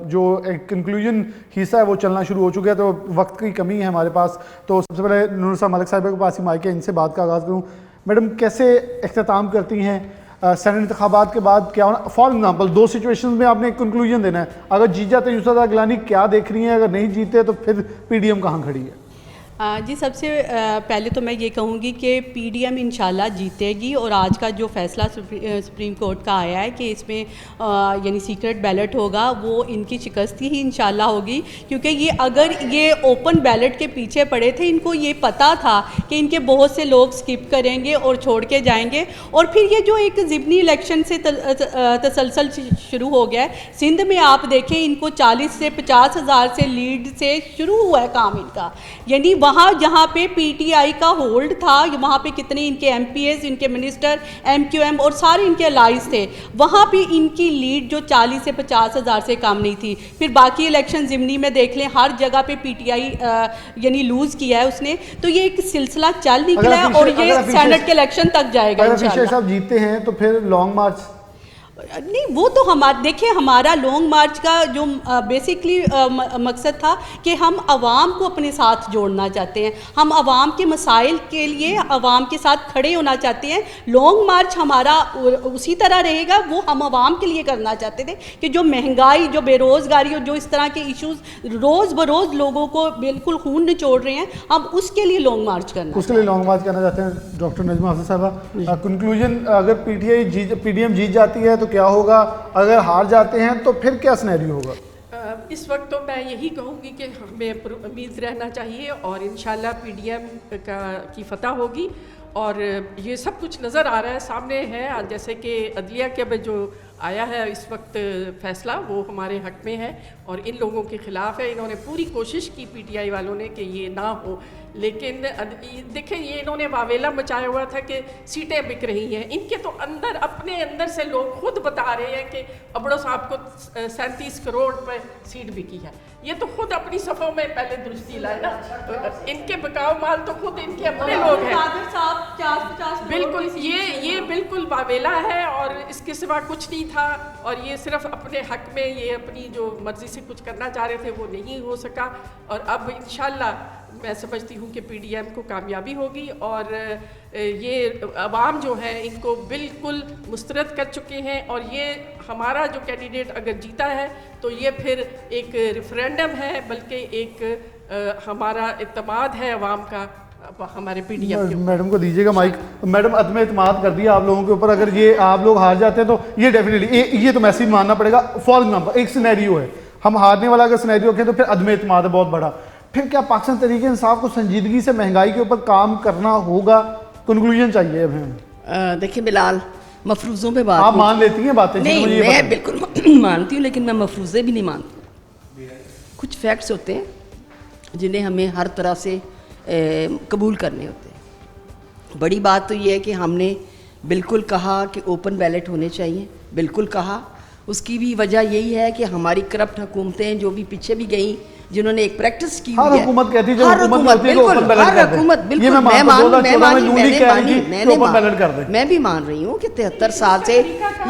जो एक कंक्लूजन हिस्सा है वो चलना शुरू हो चुका है, तो वक्त की कमी है हमारे पास। तो सबसे पहले नूरुन्निसा मलिक साहिबा के पास ही माइक है, इनसे बात का आगाज़ करूँ। मैडम, कैसे इख्तिताम करती हैं सेनेट इंतखाबात के बाद? क्या होना, फॉर एग्जाम्पल 2 सिचुएशन में आपने एक कंक्लूजन देना है। अगर जीत जाते यूसुफ गिलानी, क्या देख रही हैं? अगर नहीं जीते तो फिर PDM कहाँ खड़ी है? जी, सबसे पहले तो मैं ये कहूँगी कि PDM इंशाल्लाह जीतेगी। और आज का जो फैसला सुप्रीम कोर्ट का आया है कि इसमें यानी सीक्रेट बैलेट होगा, वो इनकी शिकस्ती ही इंशाल्लाह होगी। क्योंकि ये अगर ये ओपन बैलेट के पीछे पड़े थे, इनको ये पता था कि इनके बहुत से लोग स्किप करेंगे और छोड़ के जाएंगे। और फिर ये जो एक ज़िमनी इलेक्शन से तसलसल शुरू हो गया है सिंध में, आप देखें इनको 40 से 50 हज़ार से लीड से शुरू हुआ है काम इनका। यानी वहाँ जहाँ पे PTI का होल्ड था, वहाँ पे कितने इनके MPs, इनके मिनिस्टर, MQM और सारे इनके अलाइज थे, वहाँ पे इनकी लीड जो 40 से 50 हज़ार से कम नहीं थी। फिर बाकी इलेक्शन ज़िमनी में देख लें, हर जगह पे PTI यानी लूज़ किया है उसने। तो ये एक सिलसिला चल निकला है और ये सेनेट के इलेक्शन तक जाएगा इंशाल्लाह। साहब जीतते हैं तो फिर लॉन्ग मार्च नहीं, वो तो हमारा देखिए, हमारा लॉन्ग मार्च का जो बेसिकली मकसद था कि हम आवाम को अपने साथ जोड़ना चाहते हैं, हम आवाम के मसाइल के लिए आवाम के साथ खड़े होना चाहते हैं। लॉन्ग मार्च हमारा उसी तरह रहेगा, वो हम आवाम के लिए करना चाहते थे कि जो महंगाई, जो बेरोज़गारी और जो इस तरह के इश्यूज़ रोज़ बरोज़ लोगों को बिल्कुल खून निचोड़ रहे हैं, हम उसके लिए लॉन्ग मार्च करना करना चाहते हैं। डॉक्टर नजमा हसन साहबा, कंक्लूजन, अगर PDM जीत जाती है तो क्या होगा? अगर हार जाते हैं तो फिर क्या सिनेरियो होगा? इस वक्त तो मैं यही कहूँगी कि हमें उम्मीद रहना चाहिए और इंशाल्लाह PDM की फतह होगी। और ये सब कुछ नज़र आ रहा है, सामने है। जैसे कि अदलिया के अब जो आया है इस वक्त फ़ैसला, वो हमारे हक़ में है और इन लोगों के ख़िलाफ़ है। इन्होंने पूरी कोशिश की PTI वालों ने कि ये ना हो, लेकिन देखें ये इन्होंने वावेला मचाया हुआ था कि सीटें बिक रही हैं। इनके तो अंदर, अपने अंदर से लोग खुद बता रहे हैं कि अबड़ो साहब को 37 करोड़ पर सीट बिकी है। ये तो खुद अपनी सफ़ों में पहले दुरुस्ती लाए ना। इनके बिकाऊ माल तो खुद इनके अपने लोग हैं। बिल्कुल, ये बिल्कुल वावेला है और इसके सिवा कुछ नहीं था। और ये सिर्फ अपने हक़ में, ये अपनी जो मर्ज़ी से कुछ करना चाह रहे थे वो नहीं हो सका। और अब इंशाल्लाह मैं समझती हूँ कि PDM को कामयाबी होगी और ये अवाम जो है इनको बिल्कुल मुस्तरद कर चुके हैं। और ये हमारा जो कैंडिडेट अगर जीता है तो ये फिर एक रेफरेंडम है, बल्कि एक हमारा इत्मीनान है अवाम का हमारे PDM के। मैडम को दीजिएगा माइक। मैडम, अदम एतमाद कर दिया आप लोगों के ऊपर। अगर ये आप लोग हार जाते हैं तो ये डेफिनेटली ये तो मैसेज मानना पड़ेगा। फॉर एग्जाम्पल एक सिनेरियो है, हम हारने वाला अगर सिनेरियो रखें तो फिर अदम एतमाद है बहुत बड़ा। फिर क्या पाकिस्तान तरीके इंसाफ को संजीदगी से महंगाई के ऊपर काम करना होगा? कंक्लूजन चाहिए अब हमें। देखिए बिलाल, मफरूज़ों पे बात आप मान लेती हैं बातें? नहीं, मैं बिल्कुल मानती हूँ, लेकिन मैं मफरूज़े भी नहीं मानती। कुछ फैक्ट्स होते हैं जिन्हें हमें हर तरह से कबूल करने होते हैं। बड़ी बात तो ये है कि हमने बिल्कुल कहा कि ओपन बैलेट होने चाहिए, बिल्कुल कहा। उसकी भी वजह यही है कि हमारी करप्ट हुकूमतें जो भी पीछे भी गई, जिन्होंने एक प्रैक्टिस की हर हुकूमत कहती है, हर हुकूमत बिल्कुल, मैं भी मान रही हूँ कि 73 साल से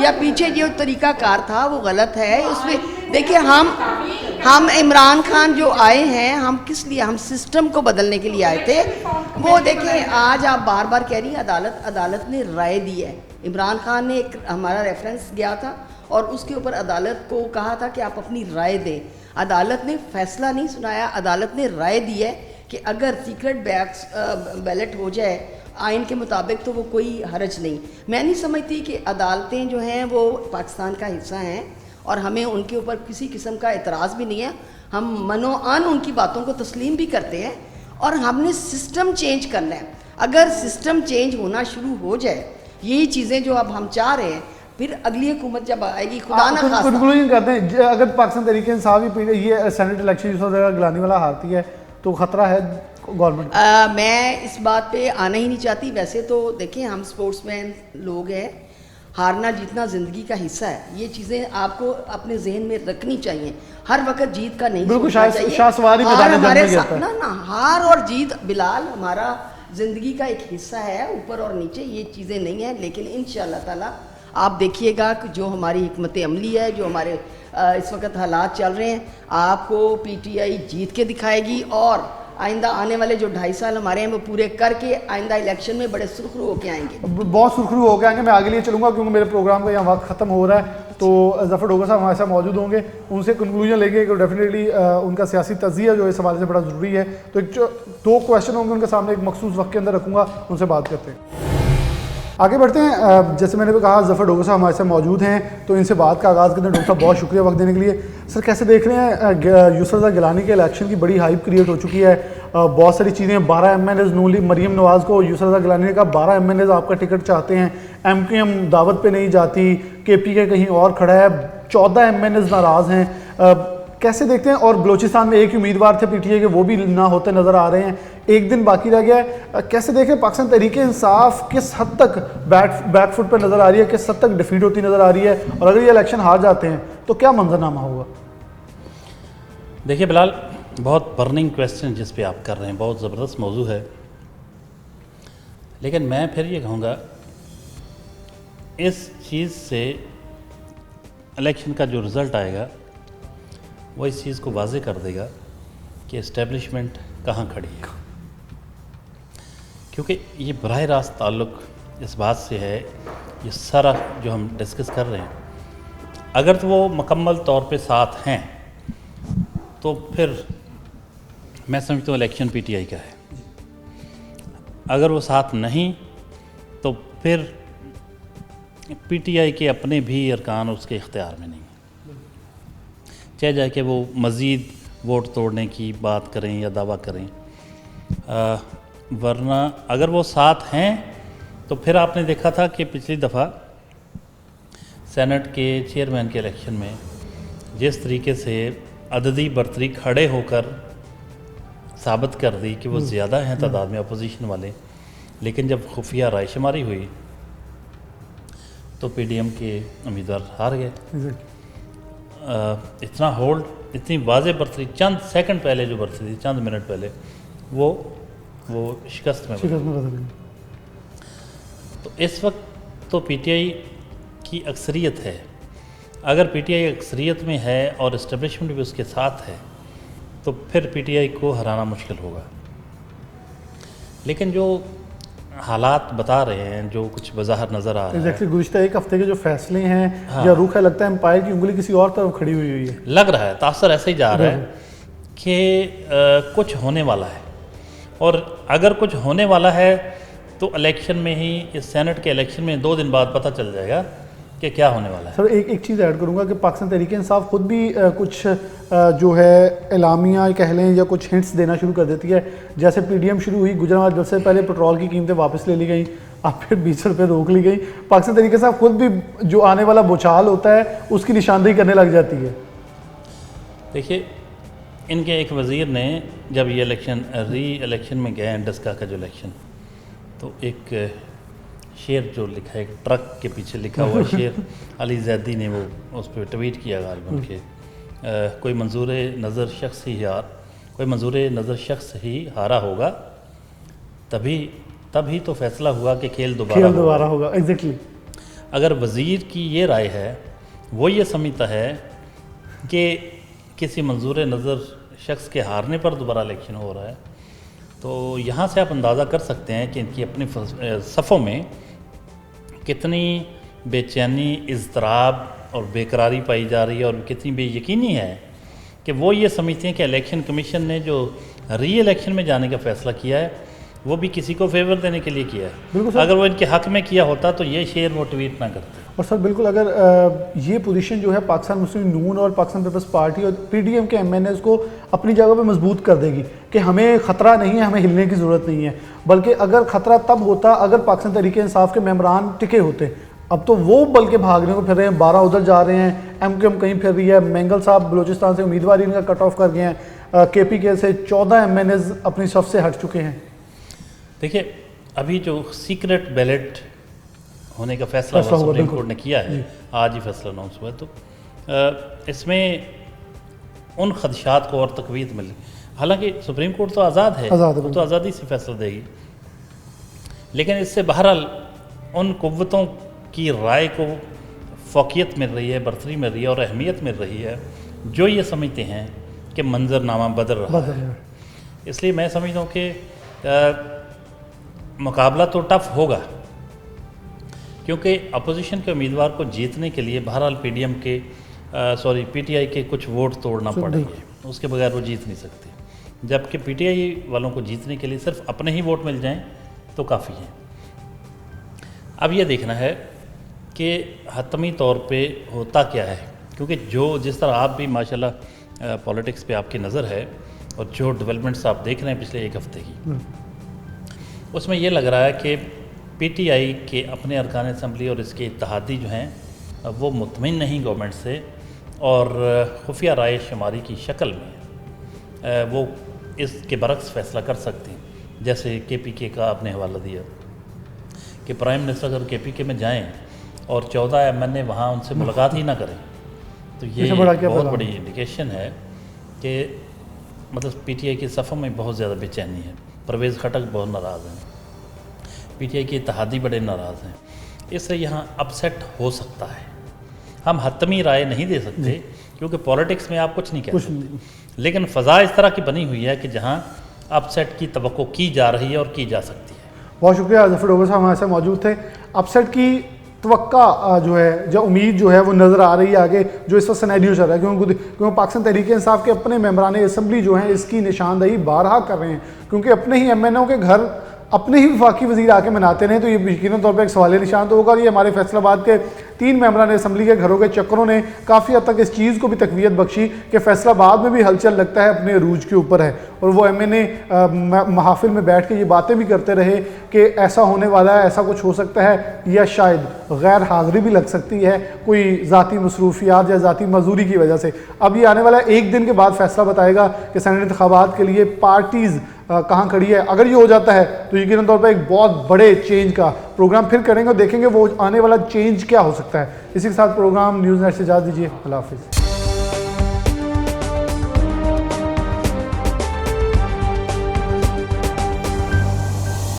या पीछे जो तरीकाकार था वो गलत है। उसमें देखिए, हम इमरान खान जो आए हैं, हम किस लिए, हम सिस्टम को बदलने के लिए आए थे। वो देखिए, आज आप बार बार कह रही हैं अदालत ने राय दी है। इमरान खान ने एक हमारा रेफरेंस गया था और उसके ऊपर अदालत को कहा था कि आप अपनी राय दें। अदालत ने फैसला नहीं सुनाया, अदालत ने राय दी है कि अगर सीक्रेट बैलेट हो जाए आइन के मुताबिक तो वो कोई हर्ज नहीं। मैं नहीं समझती कि अदालतें जो हैं वो पाकिस्तान का हिस्सा हैं और हमें उनके ऊपर किसी किस्म का एतराज़ भी नहीं है। हम मनोअन उनकी बातों को तस्लीम भी करते हैं और हमने सिस्टम चेंज करना है। अगर सिस्टम चेंज होना शुरू हो जाए, यही चीज़ें जो अब हम चाह रहे हैं, फिर अगली हुकूमत जब आएगी, खुदा ना खास्ता। कंक्लूजन करते हैं, अगर पाकिस्तान तरीके इंसाफ ये सेनेट इलेक्शन गिलानी वाला हारती है तो खतरा है गवर्नमेंट? मैं इस बात पे आना ही नहीं चाहती। वैसे तो देखिए, हम स्पोर्ट्समैन लोग हैं, हारना जीतना ज़िंदगी का हिस्सा है, ये चीज़ें आपको अपने जहन में रखनी चाहिए। हर वक्त जीत का नहीं बिल्कुल, सोचना चाहिए। शासवारी हार मैदान हमारे जंग में साथ गिरता है। ना हार और जीत बिलाल हमारा ज़िंदगी का एक हिस्सा है, ऊपर और नीचे ये चीज़ें नहीं हैं। लेकिन इंशाअल्लाह ताला आप देखिएगा कि जो हमारी हिकमत अमली है, जो हमारे इस वक्त हालात चल रहे हैं, आपको पीटीआई जीत के दिखाएगी और आइंदा आने वाले जो 2.5 साल हमारे हैं वो पूरे करके आइंदा इलेक्शन में बड़े सुरखरू होके आएंगे। बहुत सुरखरू होकर आएंगे। मैं आगे लिए चलूंगा क्योंकि मेरे प्रोग्राम का यहाँ वक्त खत्म हो रहा है। तो ज़फ़र डोगर साहब हमारे साथ मौजूद होंगे, उनसे कंक्लूजन लेंगे कि डेफिनेटली उनका सियासी तजिया जो इस हवाले से बड़ा ज़रूरी है। तो एक 2 क्वेश्चन होंगे उनके सामने, एक मखसूस वक्त के अंदर रखूँगा, उनसे बात करते हैं। आगे बढ़ते हैं। जैसे मैंने भी कहा ज़फ़र डोगर साहब हमारे साथ मौजूद हैं, तो इनसे बात का आगाज़ करते हैं। डॉक्टर साहब बहुत शुक्रिया वक्त देने के लिए। सर कैसे देख रहे हैं यूसुफ रज़ा गिलानी के इलेक्शन की बड़ी हाइप क्रिएट हो चुकी है, बहुत सारी चीज़ें, 12 MNAs नूली मरीम नवाज़ को यूसुफ रज़ा गिलानी ने कहा 12 MNAs आपका टिकट चाहते हैं, MQM दावत पे नहीं जाती, KPK कहीं और खड़ा है, 14 MNAs नाराज़ हैं। कैसे देखते हैं? और बलोचिस्तान में एक ही उम्मीदवार थे PTI के, वो भी ना होते नज़र आ रहे हैं, एक दिन बाकी रह गया है। कैसे देखें पाकिस्तान तहरीक इंसाफ किस हद तक बैकफुट पर नज़र आ रही है, किस हद तक डिफीट होती नज़र आ रही है, और अगर ये इलेक्शन हार जाते हैं तो क्या मंजरनामा होगा? देखिए बिलाल, बहुत बर्निंग क्वेश्चन जिस पे आप कर रहे हैं, बहुत ज़बरदस्त मौजू है। लेकिन मैं फिर ये कहूँगा, इस चीज़ से इलेक्शन का जो रिज़ल्ट आएगा वो इस चीज़ को वाज़े कर देगा कि इस्टेब्लिशमेंट कहाँ खड़ी है। क्योंकि ये बराह रास्त ताल्लुक़ इस बात से है, ये सारा जो हम डिस्कस कर रहे हैं, अगर तो वो मुकम्मल तौर पे साथ हैं तो फिर मैं समझता हूँ इलेक्शन PTI का है। अगर वो साथ नहीं तो फिर PTI के अपने भी अरकान उसके इख्तियार में नहीं, चाहे जाए कि वो मज़ीद वोट तोड़ने की बात करें या दावा करें। वरना अगर वो साथ हैं तो फिर आपने देखा था कि पिछली दफ़ा सेनेट के चेयरमैन के इलेक्शन में जिस तरीके से अददी बरतरी खड़े होकर साबित कर दी कि वो ज़्यादा हैं तादाद में अपोजिशन वाले, लेकिन जब खुफिया रायशुमारी हुई तो PDM के उम्मीदवार हार गए। इतना होल्ड, इतनी वाज़े बरतरी, चंद सेकंड पहले जो बरतरी थी, चंद मिनट पहले, वो शिकस्त में बदल। तो इस वक्त तो PTI की अक्सरियत है। अगर PTI अक्सरियत में है और इस्टेब्लिशमेंट भी उसके साथ है तो फिर PTI को हराना मुश्किल होगा। लेकिन जो हालात बता रहे हैं, जो कुछ बज़ाहिर नज़र आ रहा है, गुज़िश्ता एक हफ्ते के जो फैसले हैं या रुख है, लगता है एम्पायर की उंगली किसी और तरफ खड़ी हुई है। लग रहा है, तासर ऐसे ही जा रहा है कि कुछ होने वाला है। और अगर कुछ होने वाला है तो इलेक्शन में ही, इस सेनेट के इलेक्शन में 2 दिन बाद पता चल जाएगा कि क्या होने वाला है। सर एक चीज़ ऐड करूंगा कि पाकिस्तान तहरीक इंसाफ खुद भी कुछ जो है एलामिया कह लें या कुछ हिंट्स देना शुरू कर देती है। जैसे PDM शुरू हुई, गुजरात जल से पहले पेट्रोल की कीमतें वापस ले ली गई, अब फिर 20 रुपये रोक ली गई। पाकिस्तान तहरीक इंसाफ खुद भी जो आने वाला भूचाल होता है उसकी निशानदेही करने लग जाती है। देखिए, इनके एक वज़ीर ने जब ये इलेक्शन में गए, डस्का का जो इलेक्शन, तो एक शेर जो लिखा है, एक ट्रक के पीछे लिखा हुआ शेर, अली जैदी ने वो उस पर ट्वीट किया गालिबन के, कोई मंजूर नज़र शख्स ही हारा होगा, तभी तो फैसला हुआ कि खेल दोबारा होगा। एग्जैक्टली। अगर वज़ीर की ये राय है, वो ये समझता है कि किसी मंजूर नज़र शख्स के हारने पर दोबारा इलेक्शन हो रहा है, तो यहाँ से आप अंदाज़ा कर सकते हैं कि इनकी अपनी सफ़ों में कितनी बेचैनी, इज़्तिराब और बेकरारी पाई जा रही है, और कितनी बेयकीनी है कि वो ये समझते हैं कि इलेक्शन कमीशन ने जो री-इलेक्शन में जाने का फ़ैसला किया है वो भी किसी को फेवर देने के लिए किया है। अगर वो इनके हक़ में किया होता तो ये शेर वो ट्वीट ना करते। और सर बिल्कुल, अगर ये पोजीशन जो है पाकिस्तान मुस्लिम नून और पाकिस्तान पीपल्स पार्टी और PDM के MNAs को अपनी जगह पे मजबूत कर देगी कि हमें ख़तरा नहीं है, हमें हिलने की ज़रूरत नहीं है। बल्कि अगर ख़तरा तब होता अगर पाकिस्तान तहरीक इंसाफ के मेंबरान टिके होते। अब तो वो बल्कि भागने को फिर रहे हैं, 12 उधर जा रहे हैं, MQM कहीं फिर रही है, मेंगल साहब बलोचिस्तान से उम्मीदवार इनका कट ऑफ कर गए हैं, KPK से 14 MNAs अपनी सफ से हट चुके हैं। देखिए, अभी जो सीक्रेट बैलेट होने का फैसला फैसला हुआ, हुआ, सुप्रीम बिल्कुल। कोर्ट ने किया है, आज ही फैसला अनाउंस हुआ है। तो इसमें उन खदशात को और तकवीत मिली। हालांकि सुप्रीम कोर्ट तो आज़ाद है, आज़ाद है, वो तो आज़ादी से फैसला देगी, लेकिन इससे बहरहाल उन कुव्वतों की राय को फ़ौक़ियत मिल रही है, बरतरी मिल रही है और अहमियत मिल रही है जो ये समझते हैं कि मंजरनामा बदल रहा है। इसलिए मैं समझता हूँ कि मुकाबला तो टफ होगा, क्योंकि अपोजिशन के उम्मीदवार को जीतने के लिए बहरहाल पीटीआई के कुछ वोट तोड़ना पड़ेंगे, उसके बगैर वो जीत नहीं सकते। जबकि पीटीआई वालों को जीतने के लिए सिर्फ अपने ही वोट मिल जाएं तो काफ़ी है। अब ये देखना है कि हतमी तौर पे होता क्या है, क्योंकि जिस तरह आप भी माशाल्लाह पॉलिटिक्स पे आपकी नज़र है और जो डेवलपमेंट्स आप देख रहे हैं पिछले एक हफ्ते की, उसमें ये लग रहा है कि पीटीआई के अपने अरकान असम्बली और इसके इत्तेहादी जो हैं वो मुतमिन नहीं गवर्नमेंट से, और खुफिया राय शुमारी की शक्ल में वो इसके बरक्स फैसला कर सकते हैं। जैसे केपीके का आपने हवाला दिया कि प्राइम मिनिस्टर अगर केपीके में जाएं और 14 एमएनए वहाँ उनसे मुलाकात ही ना करें, तो ये बहुत बड़ी इंडिकेशन है कि मतलब पीटीआई के सफ़ों में बहुत ज़्यादा बेचैनी है। परवेज़ खटक बहुत नाराज़ हैं, पीटीआई के इत्तेहादी बड़े नाराज़ हैं, इसलिए यहाँ अपसेट हो सकता है। हम हतमी राय नहीं दे सकते क्योंकि पॉलिटिक्स में आप कुछ नहीं कह सकते, लेकिन फ़ज़ा इस तरह की बनी हुई है कि जहाँ अपसेट की तवक्को की जा रही है और की जा सकती है। बहुत शुक्रिया ज़फ़र डोगर साहब हमारे साथ मौजूद थे। अपसेट की तवक्का जो है, जो उम्मीद जो है वो नज़र आ रही है आगे जो इस वक्त सिनेरियो चल रहा है, क्योंकि पाकिस्तान तहरीक इंसाफ के अपने मेंबरान असम्बली जो हैं इसकी निशानदही बारहा कर रहे हैं, क्योंकि अपने ही एमएनओ के घर अपने ही वफाकी वज़ीर आके मनाते रहे, तो ये यकीनन तौर पर एक सवाल निशान तो होगा। और ये हमारे फैसलाबाद के 3 मेंबरान असम्बली के घरों के चक्करों ने काफ़ी हद तक इस चीज़ को भी तकवीत बख्शी कि फैसलाबाद में भी हलचल लगता है अपने अरूज के ऊपर है, और वो एमएनए महाफिल में बैठ के ये बातें भी करते रहे कि ऐसा होने वाला है, ऐसा कुछ हो सकता है, या शायद गैर हाज़िरी भी लग सकती है कोई ज़ाती मसरूफियात या ज़ाती मजदूरी की वजह से। अब ये आने वाला 1 दिन के बाद फैसला बताएगा कि सेनेट इंतखाबात के लिए पार्टीज़ कहाँ खड़ी है। अगर ये हो जाता है तो यकीनन तौर पर एक बहुत बड़े चेंज का प्रोग्राम फिर करेंगे और देखेंगे वो आने वाला चेंज क्या हो सकता है। इसी के साथ प्रोग्राम न्यूज़ नेट से इजाज़त दीजिए। अल्लाह हाफ़िज़।